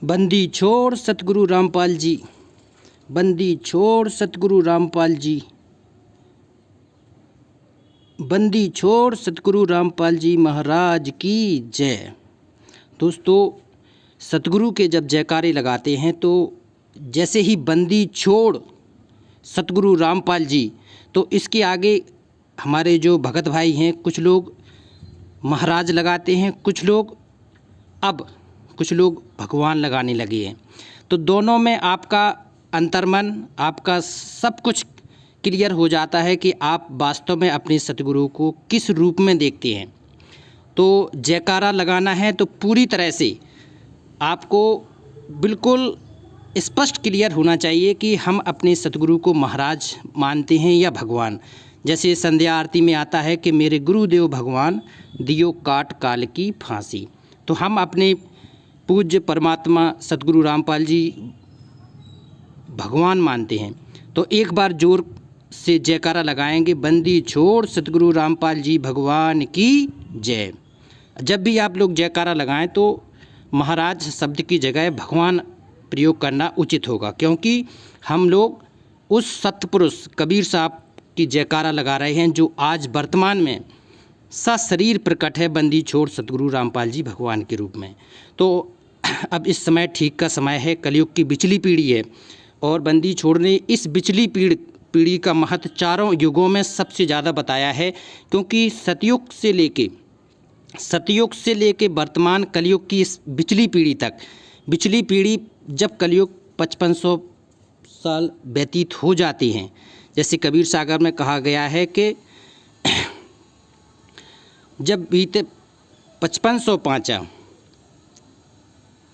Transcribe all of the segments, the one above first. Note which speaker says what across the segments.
Speaker 1: बंदी छोड़ सतगुरु रामपाल जी, बंदी छोड़ सतगुरु रामपाल जी, बंदी छोड़ सतगुरु रामपाल जी महाराज की जय। दोस्तों, सतगुरु के जब जयकारे लगाते हैं तो जैसे ही बंदी छोड़ सतगुरु रामपाल जी, तो इसके आगे हमारे जो भगत भाई हैं, कुछ लोग महाराज लगाते हैं, कुछ लोग भगवान लगाने लगे हैं। तो दोनों में आपका अंतर्मन, आपका सब कुछ क्लियर हो जाता है कि आप वास्तव में अपने सतगुरु को किस रूप में देखते हैं। तो जयकारा लगाना है तो पूरी तरह से आपको बिल्कुल स्पष्ट क्लियर होना चाहिए कि हम अपने सतगुरु को महाराज मानते हैं या भगवान। जैसे संध्या आरती में आता है कि मेरे गुरुदेव भगवान दियो काट काल की फांसी। तो हम अपने पूज्य परमात्मा सतगुरु रामपाल जी भगवान मानते हैं। तो एक बार जोर से जयकारा लगाएंगे, बंदी छोड़ सतगुरु रामपाल जी भगवान की जय। जब भी आप लोग जयकारा लगाएं तो महाराज शब्द की जगह भगवान प्रयोग करना उचित होगा, क्योंकि हम लोग उस सतपुरुष कबीर साहब की जयकारा लगा रहे हैं जो आज वर्तमान में सशरीर प्रकट है, बंदी छोड़ सतगुरु रामपाल जी भगवान के रूप में। तो अब इस समय ठीक का समय है, कलयुग की बिचली पीढ़ी है और बंदी छोड़ने इस बिचली पीढ़ी का महत्व चारों युगों में सबसे ज़्यादा बताया है, क्योंकि सतयुग से लेके वर्तमान कलयुग की इस बिचली पीढ़ी तक, बिचली पीढ़ी जब कलयुग 5500 साल व्यतीत हो जाते हैं, जैसे कबीर सागर में कहा गया है कि जब बीते 5500 पाँचा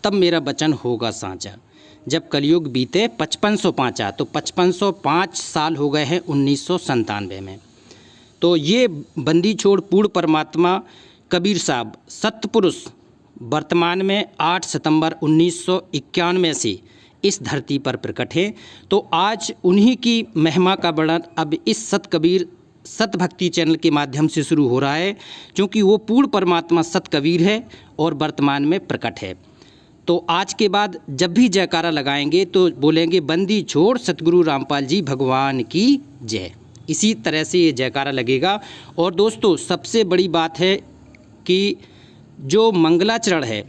Speaker 1: तब मेरा वचन होगा साँचा। जब कलयुग बीते 5500 पाँचा, तो 5505 साल हो गए हैं 1997 में। तो ये बंदी छोड़ पूर्ण परमात्मा कबीर साहब सतपुरुष वर्तमान में 8 सितंबर 1991 से इस धरती पर प्रकट है। तो आज उन्हीं की महिमा का वर्णन अब इस सत कबीर सत भक्ति चैनल के माध्यम से शुरू हो रहा है, क्योंकि वो पूर्ण परमात्मा सत कबीर है और वर्तमान में प्रकट है। तो आज के बाद जब भी जयकारा लगाएंगे तो बोलेंगे, बंदी छोड़ सतगुरु रामपाल जी भगवान की जय। इसी तरह से ये जयकारा लगेगा। और दोस्तों, सबसे बड़ी बात है कि जो मंगलाचरण है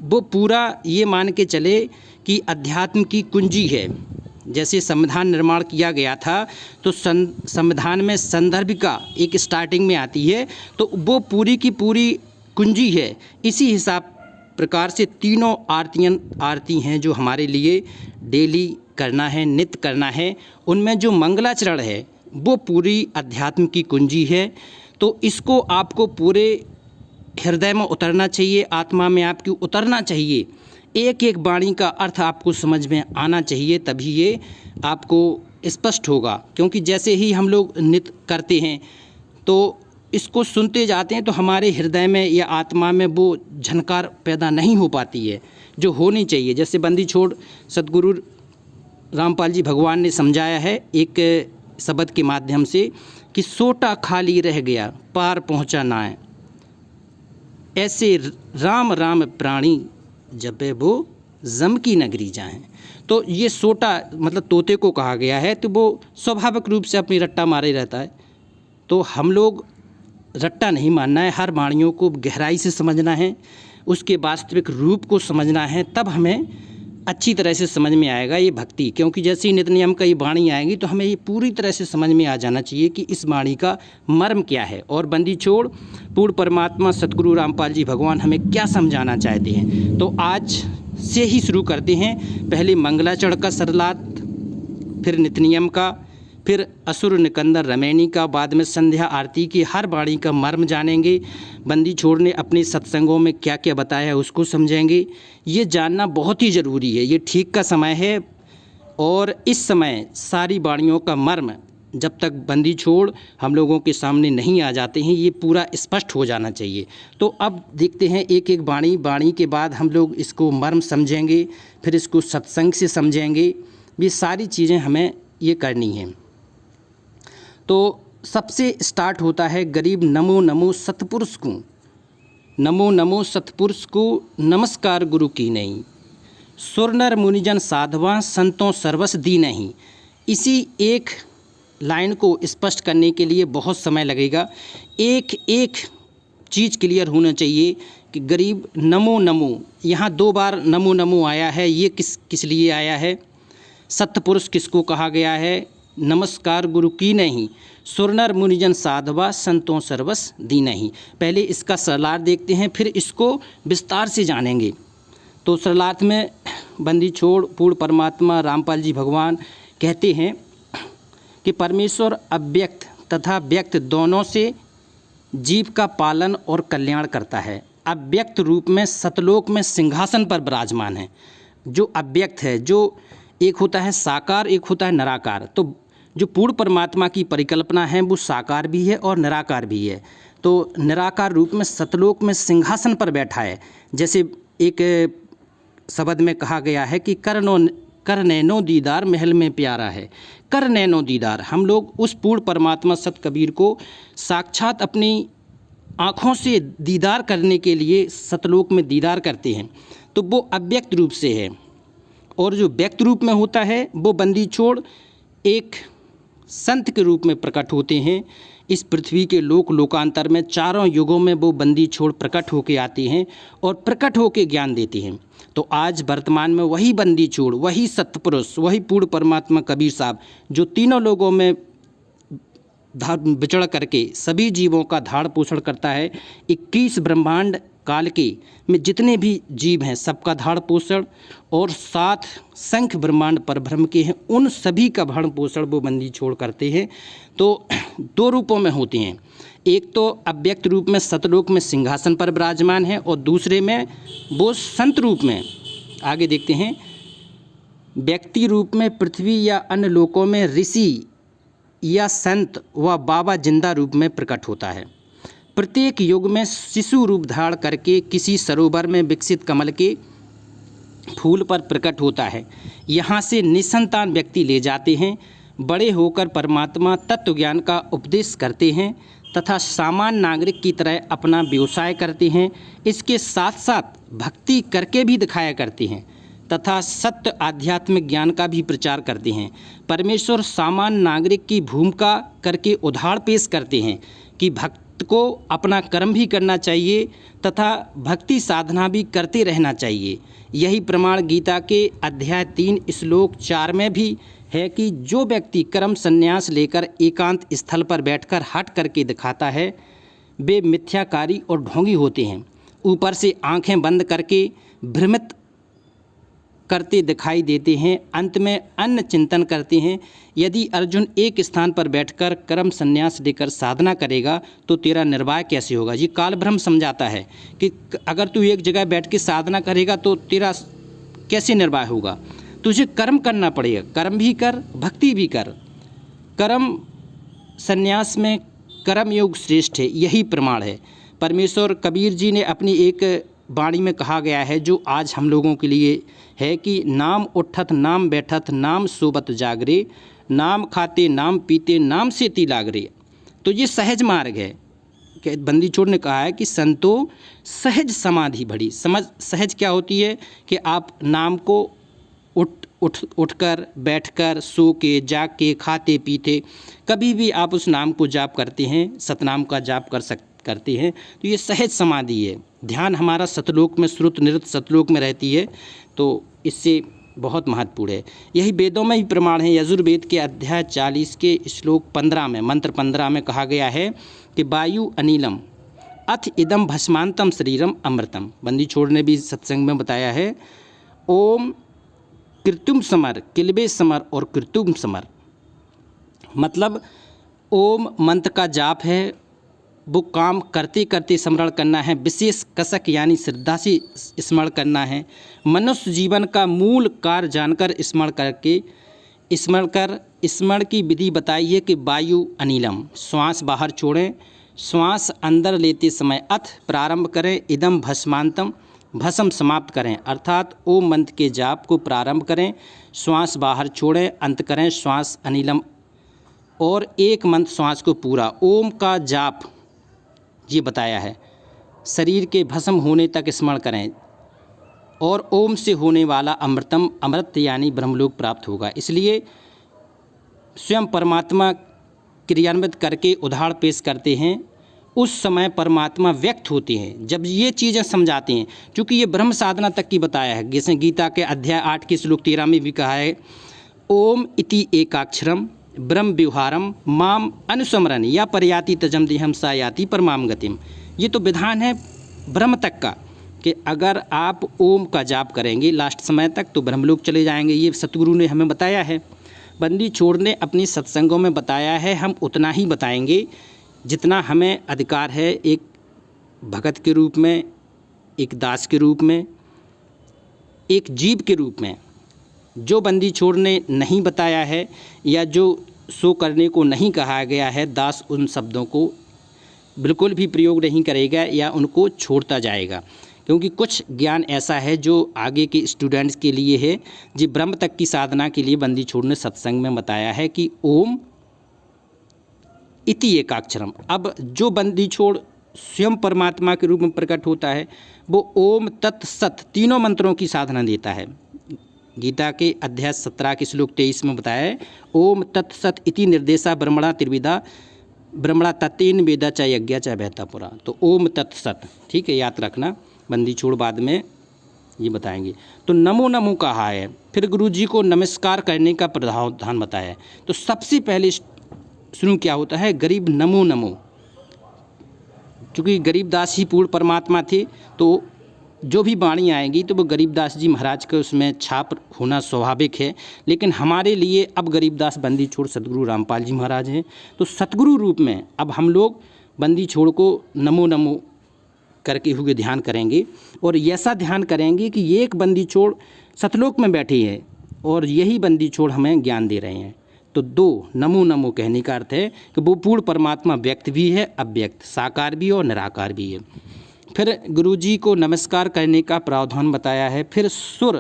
Speaker 1: वो पूरा ये मान के चले कि अध्यात्म की कुंजी है। जैसे संविधान निर्माण किया गया था तो संविधान में संदर्भिका एक स्टार्टिंग में आती है, तो वो पूरी की पूरी कुंजी है। इसी हिसाब प्रकार से तीनों आरती हैं जो हमारे लिए डेली करना है, नित्य करना है। उनमें जो मंगलाचरण है वो पूरी अध्यात्म की कुंजी है। तो इसको आपको पूरे हृदय में उतरना चाहिए, आत्मा में आपकी उतरना चाहिए। एक एक वाणी का अर्थ आपको समझ में आना चाहिए, तभी ये आपको स्पष्ट होगा। क्योंकि जैसे ही हम लोग नित्य करते हैं तो इसको सुनते जाते हैं तो हमारे हृदय में या आत्मा में वो झनकार पैदा नहीं हो पाती है जो होनी चाहिए। जैसे बंदी छोड़ सतगुरु रामपाल जी भगवान ने समझाया है एक शब्द के माध्यम से कि सोटा खाली रह गया पार पहुँचा ना है, ऐसे राम राम प्राणी जबे वो जम की नगरी जाएं। तो ये सोटा मतलब तोते को कहा गया है, तो वो स्वाभाविक रूप से अपनी रट्टा मारे रहता है। तो हम लोग रट्टा नहीं मानना है, हर वाणियों को गहराई से समझना है, उसके वास्तविक रूप को समझना है, तब हमें अच्छी तरह से समझ में आएगा ये भक्ति। क्योंकि जैसे ही नित्य नियम का ये वाणी आएगी तो हमें ये पूरी तरह से समझ में आ जाना चाहिए कि इस वाणी का मर्म क्या है और बंदी छोड़ पूर्ण परमात्मा सतगुरु रामपाल जी भगवान हमें क्या समझाना चाहते हैं। तो आज से ही शुरू करते हैं। पहले मंगलाचरण का सरलात, फिर नित्य नियम का, फिर असुर निकंदर रमैनी का, बाद में संध्या आरती की हर वाणी का मर्म जानेंगे। बंदी छोड़ ने अपने सत्संगों में क्या क्या बताया है उसको समझेंगे। ये जानना बहुत ही ज़रूरी है, ये ठीक का समय है। और इस समय सारी वाणियों का मर्म जब तक बंदी छोड़ हम लोगों के सामने नहीं आ जाते हैं, ये पूरा स्पष्ट हो जाना चाहिए। तो अब देखते हैं एक एक वाणी के बाद हम लोग इसको मर्म समझेंगे, फिर इसको सत्संग से समझेंगे। ये सारी चीज़ें हमें ये करनी है। तो सबसे स्टार्ट होता है गरीब नमो नमो सतपुरुष को, नमो नमो सतपुरुष को, नमस्कार गुरु की नहीं। सुरनर मुनिजन साधवा संतों सर्वस दीनहि। इसी एक लाइन को स्पष्ट करने के लिए बहुत समय लगेगा। एक एक चीज़ क्लियर होना चाहिए कि गरीब नमो नमो, यहाँ 2 बार नमो नमो आया है, ये किस लिए आया है? सत्पुरुष किसको कहा गया है? नमस्कार गुरु की नहीं, सुरनर मुनिजन साधवा संतों सर्वस दीनहि। पहले इसका सरलार्थ देखते हैं, फिर इसको विस्तार से जानेंगे। तो सरलार्थ में बंदी छोड़ पूर्ण परमात्मा रामपाल जी भगवान कहते हैं कि परमेश्वर अव्यक्त तथा व्यक्त दोनों से जीव का पालन और कल्याण करता है। अव्यक्त रूप में सतलोक में सिंहासन पर विराजमान है। जो अव्यक्त है, जो एक होता है साकार, एक होता है निराकार। तो जो पूर्ण परमात्मा की परिकल्पना है वो साकार भी है और निराकार भी है। तो निराकार रूप में सतलोक में सिंहासन पर बैठा है। जैसे एक शब्द में कहा गया है कि कर नैनो दीदार महल में प्यारा है। कर नैनो दीदार, हम लोग उस पूर्ण परमात्मा सत कबीर को साक्षात अपनी आँखों से दीदार करने के लिए सतलोक में दीदार करते हैं। तो वो अव्यक्त रूप से है। और जो व्यक्त रूप में होता है वो बंदी छोड़ एक संत के रूप में प्रकट होते हैं। इस पृथ्वी के लोकांतर में चारों युगों में वो बंदी छोड़ प्रकट होके आते हैं और प्रकट होके ज्ञान देते हैं। तो आज वर्तमान में वही बंदी छोड़, वही सत्पुरुष, वही पूर्ण परमात्मा कबीर साहब जो तीनों लोगों में विचरण करके सभी जीवों का धाड़ पोषण करता है। 21 ब्रह्मांड काल के में जितने भी जीव हैं सबका धाड़ पोषण, और 7 संख्य ब्रह्मांड परब्रह्म के हैं उन सभी का भरण पोषण वो बंदी छोड़ करते हैं। तो 2 रूपों में होते हैं। एक तो अव्यक्त रूप में सतलोक में सिंहासन पर विराजमान है और दूसरे में वो संत रूप में, आगे देखते हैं, व्यक्ति रूप में पृथ्वी या अन्य लोकों में ऋषि या संत व बाबा जिंदा रूप में प्रकट होता है। प्रत्येक युग में शिशु रूप धारण करके किसी सरोवर में विकसित कमल के फूल पर प्रकट होता है। यहाँ से निसंतान व्यक्ति ले जाते हैं, बड़े होकर परमात्मा तत्व ज्ञान का उपदेश करते हैं तथा सामान्य नागरिक की तरह अपना व्यवसाय करते हैं। इसके साथ साथ भक्ति करके भी दिखाया करते हैं तथा सत्य आध्यात्मिक ज्ञान का भी प्रचार करते हैं। परमेश्वर सामान्य नागरिक की भूमिका करके उदाहरण पेश करते हैं कि भक्त को अपना कर्म भी करना चाहिए तथा भक्ति साधना भी करते रहना चाहिए। यही प्रमाण गीता के अध्याय 3 श्लोक 4 में भी है कि जो व्यक्ति कर्म संन्यास लेकर एकांत स्थल पर बैठकर हट करके दिखाता है वे मिथ्याकारी और ढोंगी होते हैं। ऊपर से आंखें बंद करके भ्रमित करते दिखाई देते हैं, अंत में अन्य चिंतन करते हैं। यदि अर्जुन एक स्थान पर बैठकर कर्म संन्यास लेकर साधना करेगा तो तेरा निर्वाह कैसे होगा। ये काल ब्रह्म समझाता है कि अगर तू एक जगह बैठ के साधना करेगा तो तेरा कैसे निर्वाह होगा। तुझे कर्म करना पड़ेगा, कर्म भी कर, भक्ति भी कर। कर्म संन्यास में कर्म योग श्रेष्ठ है, यही प्रमाण है। परमेश्वर कबीर जी ने अपनी एक वाणी में कहा गया है जो आज हम लोगों के लिए है कि नाम उठत नाम बैठत नाम सोबत जागरे, नाम खाते नाम पीते नाम से ती लागरे। तो ये सहज मार्ग है। बंदी छोड़ ने कहा है कि संतो सहज समाधि भड़ी। सहज क्या होती है कि आप नाम को उठकर बैठकर सो के जाग के खाते पीते कभी भी आप उस नाम को जाप करते हैं, सतनाम का जाप करते हैं तो ये सहज समाधि है। ध्यान हमारा सतलोक में श्रुत निरुत सतलोक में रहती है, तो इससे बहुत महत्वपूर्ण है। यही वेदों में ही प्रमाण है। यजुर्वेद के अध्याय 40 के श्लोक 15 में, मंत्र 15 में कहा गया है कि वायु अनिलम अथ इदम भस्मांतम शरीरम अमृतम। बंदी छोड़ ने भी सत्संग में बताया है। ओम कृत्युम समर, किलबे समर और कृत्युम समर, मतलब ओम मंत्र का जाप है, वो काम करते करते स्मरण करना है, विशेष कसक यानी श्रद्धा से स्मरण करना है। मनुष्य जीवन का मूल कार्य जानकर स्मरण की विधि बताई है कि वायु अनिलम, श्वास बाहर छोड़ें, श्वास अंदर लेते समय अथ प्रारंभ करें, इदम भस्मांतम भस्म समाप्त करें, अर्थात ओम मंत्र के जाप को प्रारंभ करें, श्वास बाहर छोड़ें, अंत करें श्वास अनिलम, और एक मंत्र श्वास को पूरा। ओम का जाप ये बताया है। शरीर के भस्म होने तक स्मरण करें। और ओम से होने वाला अमृतम अमृत यानी ब्रह्मलोक प्राप्त होगा। इसलिए स्वयं परमात्मा क्रियान्वित करके उदाहरण पेश करते हैं, उस समय परमात्मा व्यक्त होते हैं जब ये चीज़ें समझाते हैं। क्योंकि ये ब्रह्म साधना तक की बताया है, जैसे गीता के अध्याय 8 के श्लोक 13 में भी कहा है, ओम इति एकाक्षरम ब्रह्म व्यवहारम माम अनुस्मरण या पर्याति तजम देहम सा याति परमाम गतिम। ये तो विधान है ब्रह्म तक का कि अगर आप ओम का जाप करेंगे लास्ट समय तक तो ब्रह्मलोक चले जाएंगे। ये सतगुरु ने हमें बताया है। बंदी छोड़ ने अपनी सत्संगों में बताया है, हम उतना ही बताएंगे जितना हमें अधिकार है, एक भगत के रूप में, एक दास के रूप में, एक जीव के रूप में। जो बंदी छोड़ ने नहीं बताया है या जो सो करने को नहीं कहा गया है, दास उन शब्दों को बिल्कुल भी प्रयोग नहीं करेगा या उनको छोड़ता जाएगा। क्योंकि कुछ ज्ञान ऐसा है जो आगे के स्टूडेंट्स के लिए है, जो ब्रह्म तक की साधना के लिए बंदी छोड़ ने सत्संग में बताया है कि ओम इति एकाक्षरम। अब जो बंदी छोड़ स्वयं परमात्मा के रूप में प्रकट होता है, वो ओम तत् सत तीनों मंत्रों की साधना देता है। गीता के अध्याय 17 के श्लोक 23 में बताया है, ओम तत् सत इति निर्देशा ब्रह्मणा त्रिविधा ब्रह्मणा तत्तेन वेदा च यज्ञ च बहता पुरा। तो ओम तत् सत, ठीक है, याद रखना, बंदी छोड़ बाद में ये बताएंगे। तो नमो नमो कहा है, फिर गुरु जी को नमस्कार करने का प्रावधान बताया है। तो सबसे पहले शुरू क्या होता है, गरीब नमो नमो। क्योंकि गरीबदास ही पूर्ण परमात्मा थे, तो जो भी वाणी आएगी तो वो गरीबदास जी महाराज के उसमें छाप होना स्वाभाविक है। लेकिन हमारे लिए अब गरीबदास बंदी छोड़ सतगुरु रामपाल जी महाराज हैं, तो सतगुरु रूप में अब हम लोग बंदी छोड़ को नमो नमो करके हुए ध्यान करेंगे। और ऐसा ध्यान करेंगे कि एक बंदी छोड़ सतलोक में बैठी है और यही बंदी छोड़ हमें ज्ञान दे रहे हैं। तो दो नमो नमो कहने का अर्थ है कि वो पूर्ण परमात्मा व्यक्त भी है, अव्यक्त, साकार भी और निराकार भी है। फिर गुरुजी को नमस्कार करने का प्रावधान बताया है। फिर सुर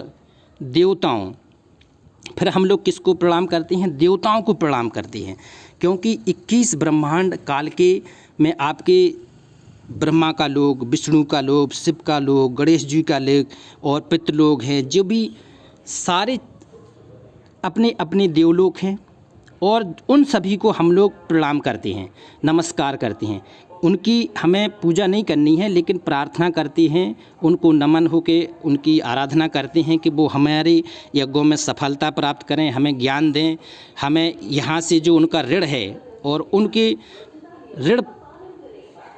Speaker 1: देवताओं, फिर हम लोग किसको प्रणाम करते हैं, देवताओं को प्रणाम करते हैं। क्योंकि 21 ब्रह्मांड काल के में आपके ब्रह्मा का लोग, विष्णु का लोग, शिव का लोग, गणेश जी का लोग और पितृलोक हैं, जो भी सारे अपने अपने देवलोक हैं, और उन सभी को हम लोग प्रणाम करते हैं, नमस्कार करते हैं। उनकी हमें पूजा नहीं करनी है, लेकिन प्रार्थना करते हैं, उनको नमन होके उनकी आराधना करते हैं कि वो हमारे यज्ञों में सफलता प्राप्त करें, हमें ज्ञान दें, हमें यहाँ से जो उनका ऋण है और उनके ऋण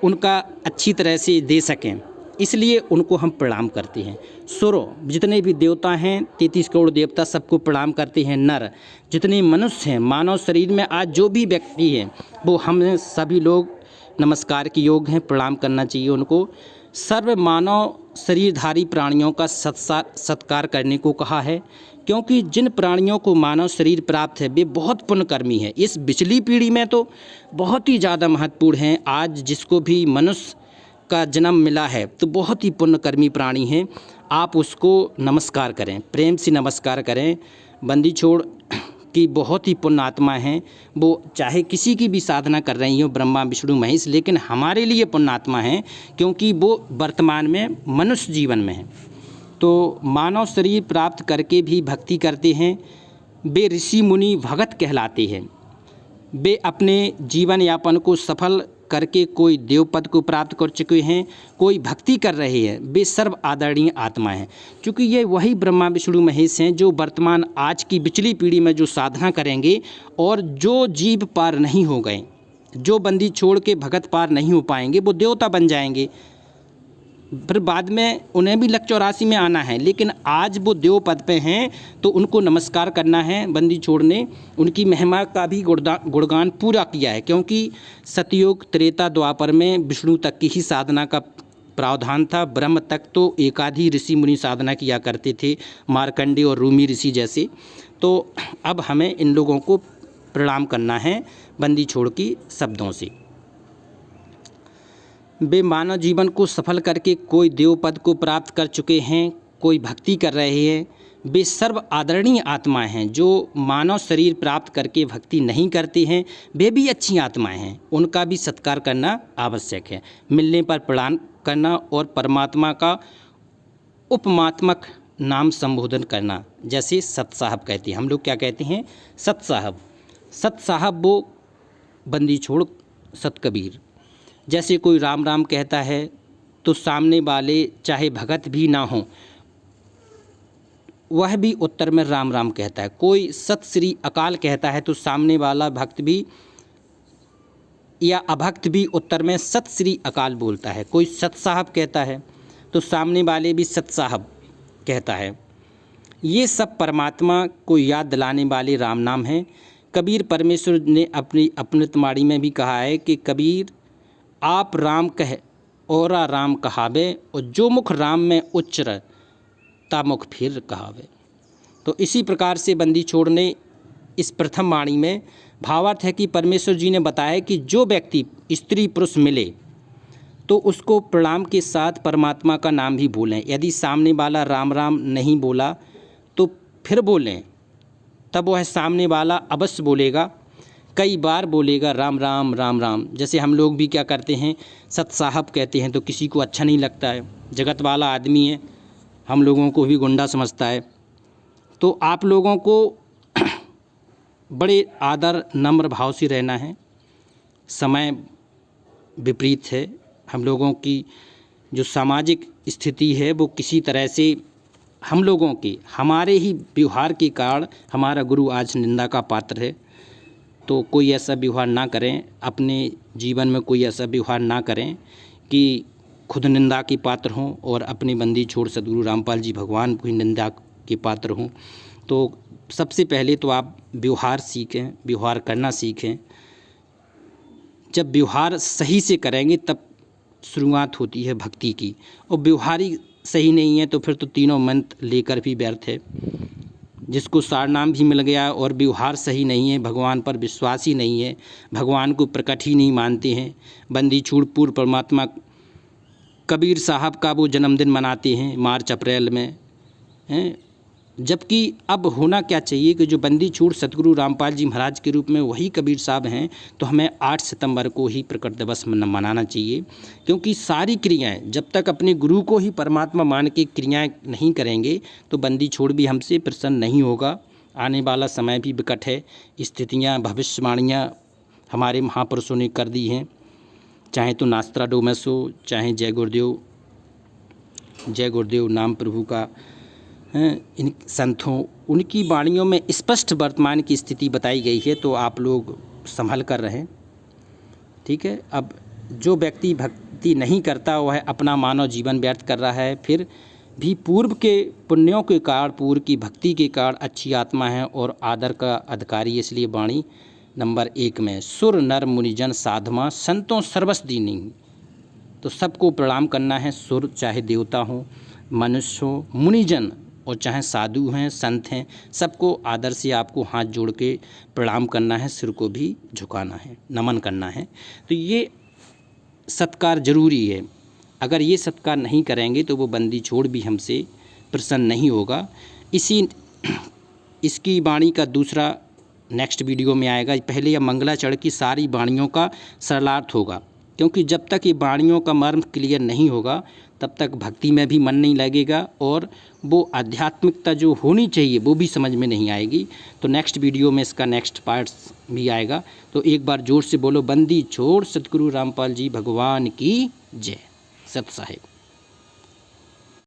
Speaker 1: उनका अच्छी तरह से दे सकें, इसलिए उनको हम प्रणाम करते हैं। सुरो जितने भी देवता हैं, 33 करोड़ देवता, सबको प्रणाम करते हैं। नर जितने मनुष्य हैं, मानव शरीर में आज जो भी व्यक्ति हैं, वो हम सभी लोग नमस्कार के योग्य हैं, प्रणाम करना चाहिए उनको। सर्व मानव शरीरधारी प्राणियों का सत्कार करने को कहा है, क्योंकि जिन प्राणियों को मानव शरीर प्राप्त है वे बहुत पुण्यकर्मी है। इस पिछली पीढ़ी में तो बहुत ही ज़्यादा महत्वपूर्ण हैं। आज जिसको भी मनुष्य का जन्म मिला है तो बहुत ही पुण्यकर्मी प्राणी हैं, आप उसको नमस्कार करें, प्रेम से नमस्कार करें। बंदी छोड़ की बहुत ही पुण्य आत्मा हैं, वो चाहे किसी की भी साधना कर रही हो, ब्रह्मा विष्णु महेश, लेकिन हमारे लिए पुण्य आत्मा हैं क्योंकि वो वर्तमान में मनुष्य जीवन में है। तो मानव शरीर प्राप्त करके भी भक्ति करते हैं, वे ऋषि मुनि भगत कहलाते हैं। वे अपने जीवन यापन को सफल करके कोई देव पद को प्राप्त कर चुके हैं, कोई भक्ति कर रहे हैं, वे सर्व आदरणीय आत्मा हैं। क्योंकि ये वही ब्रह्मा विष्णु महेश हैं जो वर्तमान आज की पिछली पीढ़ी में जो साधना करेंगे, और जो जीव पार नहीं हो गए, जो बंदी छोड़ के भगत पार नहीं हो पाएंगे, वो देवता बन जाएंगे। फिर बाद में उन्हें भी लक 84 में आना है, लेकिन आज वो देव पद पे हैं तो उनको नमस्कार करना है। बंदी छोड़ ने उनकी महिमा का भी गुणगान पूरा किया है, क्योंकि सतयुग त्रेता द्वापर में विष्णु तक की ही साधना का प्रावधान था। ब्रह्म तक तो एकाधी ऋषि मुनि साधना किया करते थे, मार्कंडे और रूमी ऋषि जैसे। तो अब हमें इन लोगों को प्रणाम करना है बंदी छोड़ की शब्दों से। वे मानव जीवन को सफल करके कोई देव पद को प्राप्त कर चुके हैं, कोई भक्ति कर रहे हैं, वे सर्व आदरणीय आत्माएं हैं। जो मानव शरीर प्राप्त करके भक्ति नहीं करते हैं, वे भी अच्छी आत्माएं हैं, उनका भी सत्कार करना आवश्यक है। मिलने पर प्रणाम करना और परमात्मा का उपमात्मक नाम संबोधन करना, जैसे सत साहब कहते हैं, हम लोग क्या कहते हैं, सत साहब। सत साहब वो बंदी छोड़ सत कबीर। जैसे कोई राम राम कहता है तो सामने वाले चाहे भगत भी ना हो वह भी उत्तर में राम राम कहता है। कोई सत श्री अकाल कहता है तो सामने वाला भक्त भी या अभक्त भी उत्तर में सत श्री अकाल बोलता है। कोई सत साहब कहता है तो सामने वाले भी सत साहब कहता है। ये सब परमात्मा को याद दिलाने वाले राम नाम हैं। कबीर परमेश्वर ने अपनी अपनतमाड़ी में भी कहा है कि कबीर आप राम कह और राम कहावे, और जो मुख राम में उच्चर ता मुख फिर कहावे। तो इसी प्रकार से बंदी छोड़ ने इस प्रथम वाणी में भावार्थ है कि परमेश्वर जी ने बताया कि जो व्यक्ति स्त्री पुरुष मिले तो उसको प्रणाम के साथ परमात्मा का नाम भी बोलें। यदि सामने वाला राम राम नहीं बोला तो फिर बोलें, तब वह सामने वाला अवश्य बोलेगा, कई बार बोलेगा राम राम राम राम। जैसे हम लोग भी क्या करते हैं, सत साहब कहते हैं तो किसी को अच्छा नहीं लगता है, जगत वाला आदमी है, हम लोगों को भी गुंडा समझता है। तो आप लोगों को बड़े आदर नम्र भाव से रहना है। समय विपरीत है, हम लोगों की जो सामाजिक स्थिति है वो किसी तरह से हम लोगों के हमारे ही व्यवहार के कारण हमारा गुरु आज निंदा का पात्र है। तो कोई ऐसा व्यवहार ना करें, अपने जीवन में कोई ऐसा व्यवहार ना करें कि खुद निंदा के पात्र हों और अपने बंदी छोड़ सद्गुरु रामपाल जी भगवान की निंदा के पात्र हों। तो सबसे पहले तो आप व्यवहार सीखें, व्यवहार करना सीखें। जब व्यवहार सही से करेंगे तब शुरुआत होती है भक्ति की, और व्यवहार ही सही नहीं है तो फिर तो तीनों मंत्र लेकर भी व्यर्थ है। जिसको सारनाम भी मिल गया और व्यवहार सही नहीं है, भगवान पर विश्वास ही नहीं है, भगवान को प्रकट ही नहीं मानते हैं। बंदी छोड़ पूर्व परमात्मा कबीर साहब का वो जन्मदिन मनाते हैं मार्च अप्रैल में हैं, जबकि अब होना क्या चाहिए कि जो बंदी छोड़ सतगुरु रामपाल जी महाराज के रूप में वही कबीर साहब हैं, तो हमें 8 सितंबर को ही प्रकट दिवस मनाना चाहिए। क्योंकि सारी क्रियाएं जब तक अपने गुरु को ही परमात्मा मान के क्रियाएं नहीं करेंगे तो बंदी छोड़ भी हमसे प्रसन्न नहीं होगा। आने वाला समय भी विकट है, स्थितियाँ भविष्यवाणियाँ हमारे महापुरुषों ने कर दी हैं, चाहे तो नास्त्राडोमस हो, चाहे जय गुरुदेव नाम प्रभु का इन संतों उनकी वाणियों में स्पष्ट वर्तमान की स्थिति बताई गई है। तो आप लोग संभल कर रहें, ठीक है। अब जो व्यक्ति भक्ति नहीं करता वह अपना मानव जीवन व्यर्थ कर रहा है, फिर भी पूर्व के पुण्यों के कारण, पूर्व की भक्ति के कारण अच्छी आत्मा है और आदर का अधिकारी। इसलिए वाणी नंबर 1 में सुर नर मुनिजन साधमा संतों सर्वस दीनी। तो सबको प्रणाम करना है, सुर चाहे देवता हो, मनुष्य हो, मुनिजन और चाहे साधु हैं, संत हैं, सबको आदर से आपको हाथ जोड़ के प्रणाम करना है, सिर को भी झुकाना है, नमन करना है। तो ये सत्कार जरूरी है। अगर ये सत्कार नहीं करेंगे तो वो बंदी छोड़ भी हमसे प्रसन्न नहीं होगा। इसकी वाणी का दूसरा नेक्स्ट वीडियो में आएगा। पहले यह मंगलाचरण की सारी वाणियों का सरलार्थ होगा, क्योंकि जब तक ये वाणियों का मर्म क्लियर नहीं होगा तब तक भक्ति में भी मन नहीं लगेगा और वो आध्यात्मिकता जो होनी चाहिए वो भी समझ में नहीं आएगी। तो नेक्स्ट वीडियो में इसका नेक्स्ट पार्ट भी आएगा। तो एक बार जोर से बोलो, बंदी छोड़ सतगुरु रामपाल जी भगवान की जय। सत साहिब।